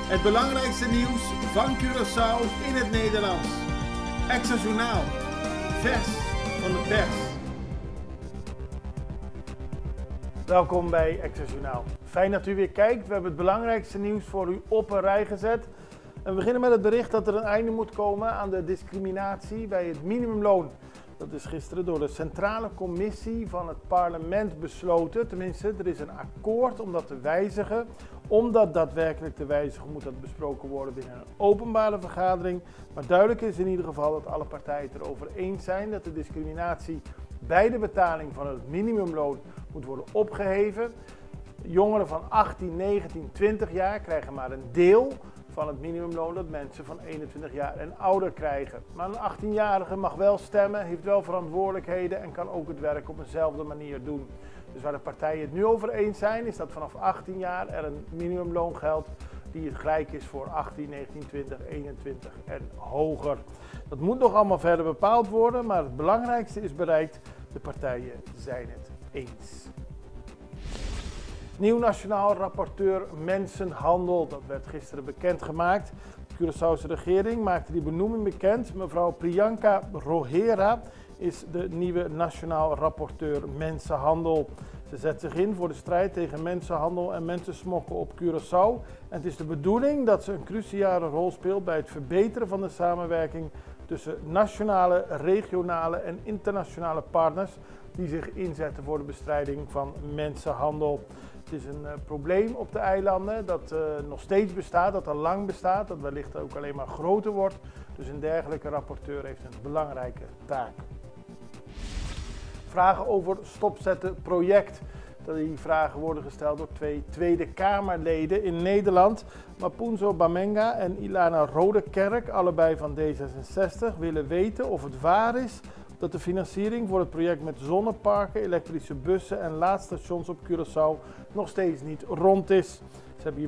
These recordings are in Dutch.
Het belangrijkste nieuws van Curaçao in het Nederlands. Extra Journaal. Vers van de pers. Welkom bij Extra Journaal. Fijn dat u weer kijkt. We hebben het belangrijkste nieuws voor u op een rij gezet. En we beginnen met het bericht dat er een einde moet komen aan de discriminatie bij het minimumloon. Dat is gisteren door de Centrale Commissie van het parlement besloten. Tenminste, er is een akkoord om dat te wijzigen. Om dat daadwerkelijk te wijzigen moet dat besproken worden binnen een openbare vergadering. Maar duidelijk is in ieder geval dat alle partijen het erover eens zijn dat de discriminatie bij de betaling van het minimumloon moet worden opgeheven. Jongeren van 18, 19, 20 jaar krijgen maar een deel van het minimumloon dat mensen van 21 jaar en ouder krijgen. Maar een 18-jarige mag wel stemmen, heeft wel verantwoordelijkheden en kan ook het werk op eenzelfde manier doen. Dus waar de partijen het nu over eens zijn, is dat vanaf 18 jaar er een minimumloon geldt die gelijk is voor 18, 19, 20, 21 en hoger. Dat moet nog allemaal verder bepaald worden, maar het belangrijkste is bereikt. De partijen zijn het eens. Nieuw nationaal rapporteur mensenhandel, dat werd gisteren bekendgemaakt. De Curaçaose regering maakte die benoeming bekend. Mevrouw Priyanka Rohera is de nieuwe nationaal rapporteur mensenhandel. Ze zet zich in voor de strijd tegen mensenhandel en mensensmokkel op Curaçao. En het is de bedoeling dat ze een cruciale rol speelt bij het verbeteren van de samenwerking tussen nationale, regionale en internationale partners die zich inzetten voor de bestrijding van mensenhandel. Het is een probleem op de eilanden dat nog steeds bestaat, dat al lang bestaat, dat wellicht ook alleen maar groter wordt. Dus een dergelijke rapporteur heeft een belangrijke taak. Vragen over stopzetten project. Die vragen worden gesteld door twee Tweede Kamerleden in Nederland. Mapunzo Bamenga en Ilana Rodekerk, allebei van D66, willen weten of het waar is dat de financiering voor het project met zonneparken, elektrische bussen en laadstations op Curaçao nog steeds niet rond is. Ze hebben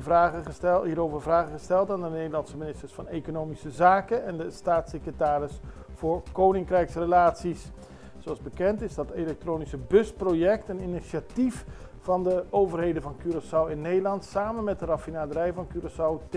hierover vragen gesteld aan de Nederlandse ministers van Economische Zaken en de staatssecretaris voor Koninkrijksrelaties. Zoals bekend is dat elektronische busproject een initiatief van de overheden van Curaçao in Nederland samen met de raffinaderij van Curaçao,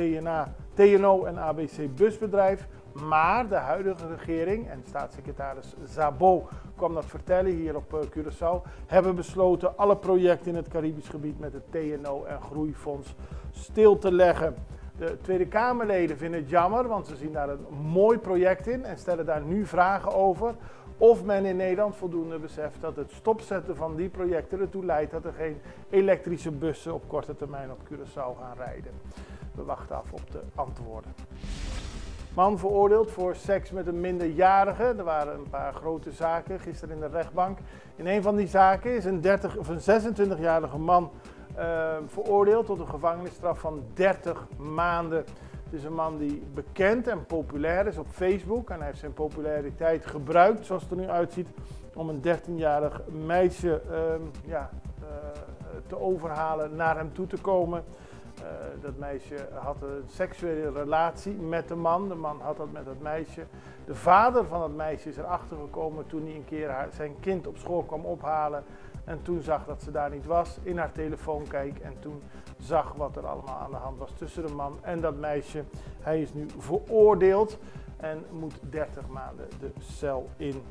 TNO en ABC Busbedrijf. Maar de huidige regering en staatssecretaris Szabo kwam dat vertellen hier op Curaçao, hebben besloten alle projecten in het Caribisch gebied met het TNO en Groeifonds stil te leggen. De Tweede Kamerleden vinden het jammer, want ze zien daar een mooi project in en stellen daar nu vragen over. Of men in Nederland voldoende beseft dat het stopzetten van die projecten ertoe leidt dat er geen elektrische bussen op korte termijn op Curaçao gaan rijden. We wachten af op de antwoorden. Man veroordeeld voor seks met een minderjarige. Er waren een paar grote zaken gisteren in de rechtbank. In een van die zaken is een 26-jarige man veroordeeld tot een gevangenisstraf van 30 maanden. Het is een man die bekend en populair is op Facebook en hij heeft zijn populariteit gebruikt, zoals het er nu uitziet, om een 13-jarig meisje te overhalen naar hem toe te komen. Dat meisje had een seksuele relatie met de man had dat met dat meisje. De vader van dat meisje is erachter gekomen toen hij een keer zijn kind op school kwam ophalen. En toen zag dat ze daar niet was, in haar telefoon keek en toen zag wat er allemaal aan de hand was tussen de man en dat meisje. Hij is nu veroordeeld en moet 30 maanden de cel in.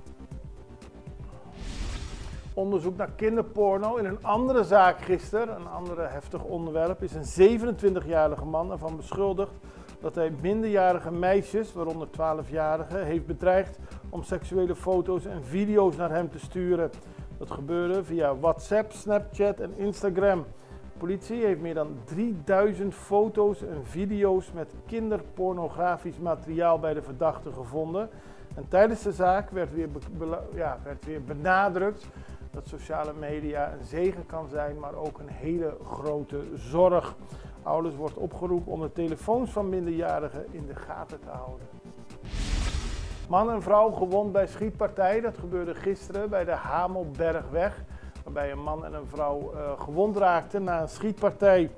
Onderzoek naar kinderporno. In een andere zaak gisteren, een andere heftig onderwerp, is een 27-jarige man ervan beschuldigd dat hij minderjarige meisjes, waaronder 12-jarigen, heeft bedreigd om seksuele foto's en video's naar hem te sturen. Dat gebeurde via WhatsApp, Snapchat en Instagram. De politie heeft meer dan 3000 foto's en video's met kinderpornografisch materiaal bij de verdachte gevonden. En tijdens de zaak werd weer benadrukt dat sociale media een zegen kan zijn, maar ook een hele grote zorg. Ouders wordt opgeroepen om de telefoons van minderjarigen in de gaten te houden. Man en vrouw gewond bij schietpartij. Dat gebeurde gisteren bij de Hamelbergweg, waarbij een man en een vrouw gewond raakten na een schietpartij.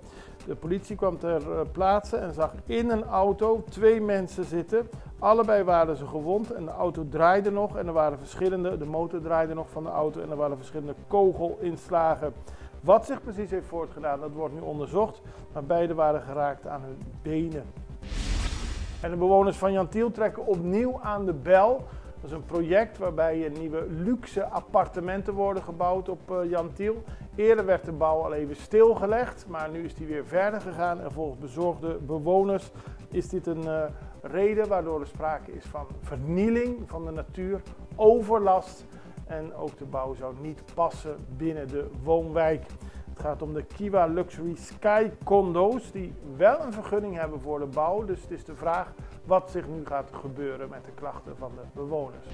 De politie kwam ter plaatse en zag in een auto 2 mensen zitten. Allebei waren ze gewond en de auto draaide nog en de motor draaide nog van de auto en er waren verschillende kogelinslagen. Wat zich precies heeft voortgedaan, dat wordt nu onderzocht, maar beiden waren geraakt aan hun benen. En de bewoners van Jantiel trekken opnieuw aan de bel. Dat is een project waarbij nieuwe luxe appartementen worden gebouwd op Jantiel. Eerder werd de bouw al even stilgelegd, maar nu is die weer verder gegaan. En volgens bezorgde bewoners is dit een reden waardoor er sprake is van vernieling van de natuur, overlast. En ook de bouw zou niet passen binnen de woonwijk. Het gaat om de Kiwa Luxury Sky condo's die wel een vergunning hebben voor de bouw. Dus het is de vraag wat zich nu gaat gebeuren met de klachten van de bewoners.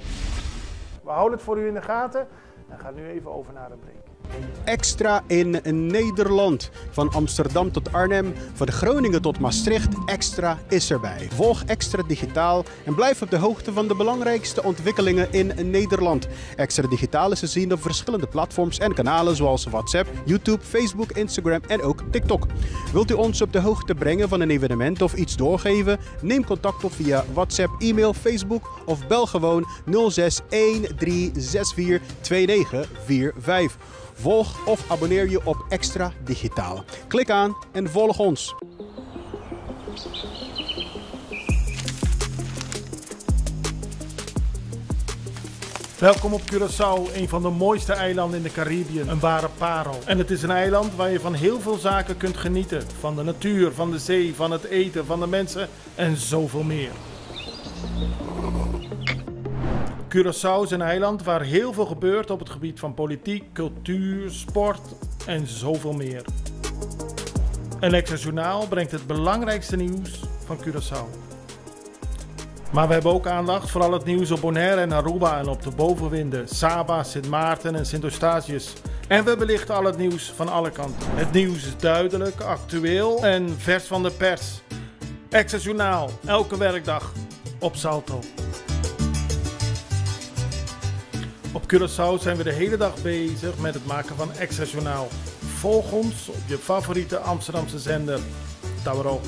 We houden het voor u in de gaten en gaan nu even over naar de break. Extra in Nederland. Van Amsterdam tot Arnhem, van Groningen tot Maastricht, Extra is erbij. Volg Extra Digitaal en blijf op de hoogte van de belangrijkste ontwikkelingen in Nederland. Extra Digitaal is te zien op verschillende platforms en kanalen zoals WhatsApp, YouTube, Facebook, Instagram en ook TikTok. Wilt u ons op de hoogte brengen van een evenement of iets doorgeven? Neem contact op via WhatsApp, e-mail, Facebook of bel gewoon 06 1364 2945. Volg of abonneer je op Extra Digitaal. Klik aan en volg ons. Welkom op Curaçao, een van de mooiste eilanden in de Caribiën. Een ware parel. En het is een eiland waar je van heel veel zaken kunt genieten. Van de natuur, van de zee, van het eten, van de mensen en zoveel meer. Curaçao is een eiland waar heel veel gebeurt op het gebied van politiek, cultuur, sport en zoveel meer. En Extra Journaal brengt het belangrijkste nieuws van Curaçao. Maar we hebben ook aandacht voor al het nieuws op Bonaire en Aruba en op de bovenwinden, Saba, Sint Maarten en Sint Eustatius. En we belichten al het nieuws van alle kanten. Het nieuws is duidelijk, actueel en vers van de pers. Extra Journaal, elke werkdag op Salto. Op Curaçao zijn we de hele dag bezig met het maken van Extra Journaal. Volg ons op je favoriete Amsterdamse zender, Tauro.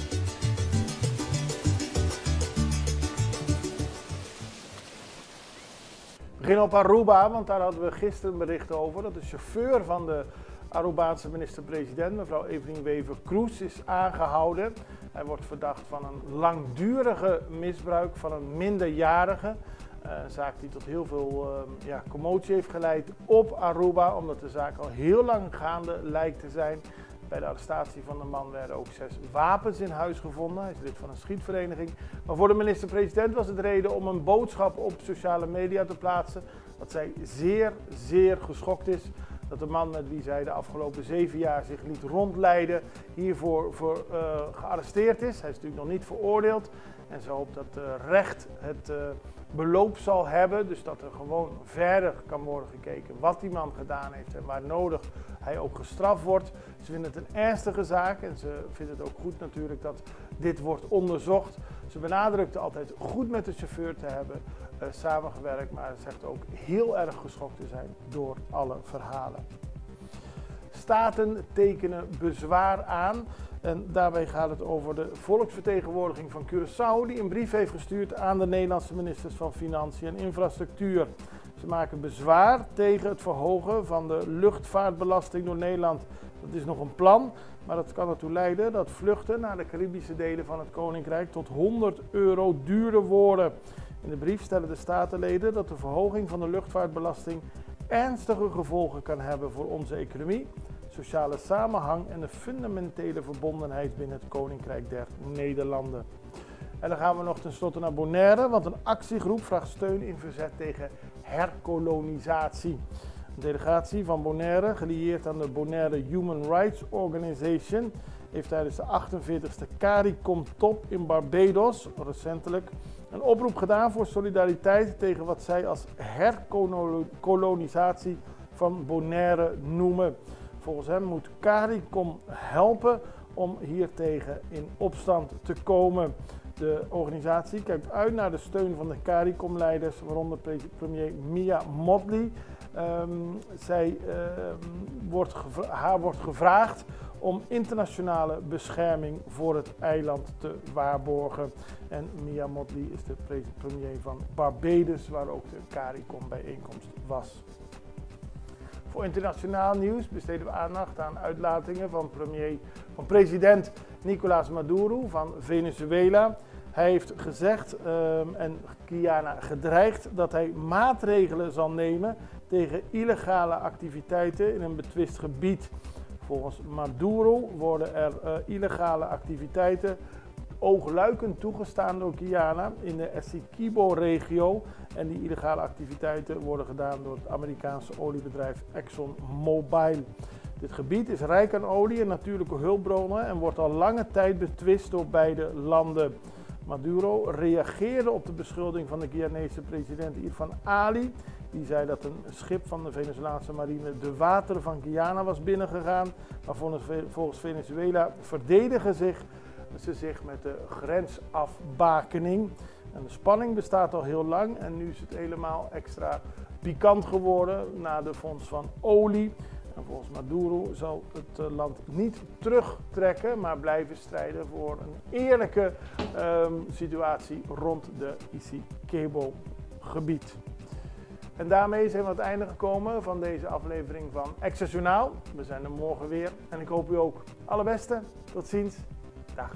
We beginnen op Aruba, want daar hadden we gisteren een bericht over. Dat de chauffeur van de Arubaanse minister-president, mevrouw Evelien Wever-Kroes, is aangehouden. Hij wordt verdacht van een langdurige misbruik van een minderjarige. Een zaak die tot heel veel commotie heeft geleid op Aruba, omdat de zaak al heel lang gaande lijkt te zijn. Bij de arrestatie van de man werden ook 6 wapens in huis gevonden. Hij is lid van een schietvereniging. Maar voor de minister-president was het reden om een boodschap op sociale media te plaatsen. Dat zij zeer geschokt is dat de man met wie zij de afgelopen 7 jaar zich liet rondleiden hiervoor gearresteerd is. Hij is natuurlijk nog niet veroordeeld. En ze hoopt dat recht het beloop zal hebben. Dus dat er gewoon verder kan worden gekeken wat die man gedaan heeft en waar nodig hij ook gestraft wordt. Ze vinden het een ernstige zaak en ze vinden het ook goed natuurlijk dat dit wordt onderzocht. Ze benadrukte altijd goed met de chauffeur te hebben samengewerkt, maar ze zegt ook heel erg geschokt te zijn door alle verhalen. Staten tekenen bezwaar aan. En daarbij gaat het over de volksvertegenwoordiging van Curaçao, die een brief heeft gestuurd aan de Nederlandse ministers van Financiën en Infrastructuur. Ze maken bezwaar tegen het verhogen van de luchtvaartbelasting door Nederland. Dat is nog een plan, maar dat kan ertoe leiden dat vluchten naar de Caribische delen van het Koninkrijk tot €100 duurder worden. In de brief stellen de statenleden dat de verhoging van de luchtvaartbelasting ernstige gevolgen kan hebben voor onze economie, sociale samenhang en de fundamentele verbondenheid binnen het Koninkrijk der Nederlanden. En dan gaan we nog tenslotte naar Bonaire, want een actiegroep vraagt steun in verzet tegen herkolonisatie. Een delegatie van Bonaire, gelieerd aan de Bonaire Human Rights Organization, heeft tijdens de 48e CARICOM-top in Barbados recentelijk een oproep gedaan voor solidariteit tegen wat zij als herkolonisatie van Bonaire noemen. Volgens hem moet CARICOM helpen om hiertegen in opstand te komen. De organisatie kijkt uit naar de steun van de CARICOM-leiders, waaronder premier Mia Mottley. Haar wordt gevraagd om internationale bescherming voor het eiland te waarborgen. En Mia Mottley is de premier van Barbados, waar ook de CARICOM-bijeenkomst was. Voor internationaal nieuws besteden we aandacht aan uitlatingen van president Nicolás Maduro van Venezuela. Hij heeft gezegd en Guyana gedreigd dat hij maatregelen zal nemen tegen illegale activiteiten in een betwist gebied. Volgens Maduro worden er illegale activiteiten oogluikend toegestaan door Guyana in de Essequibo-regio. En die illegale activiteiten worden gedaan door het Amerikaanse oliebedrijf ExxonMobil. Dit gebied is rijk aan olie en natuurlijke hulpbronnen en wordt al lange tijd betwist door beide landen. Maduro reageerde op de beschuldiging van de Guyanese president Irfan Ali. Die zei dat een schip van de Venezolaanse marine de wateren van Guyana was binnengegaan. Maar volgens Venezuela verdedigen ze zich met de grensafbakening. En de spanning bestaat al heel lang en nu is het helemaal extra pikant geworden na de vondst van olie. En volgens Maduro zal het land niet terugtrekken, maar blijven strijden voor een eerlijke situatie rond de Essequibo-gebied. En daarmee zijn we aan het einde gekomen van deze aflevering van Extra Journaal. We zijn er morgen weer en ik hoop u ook. Allerbeste, tot ziens, dag.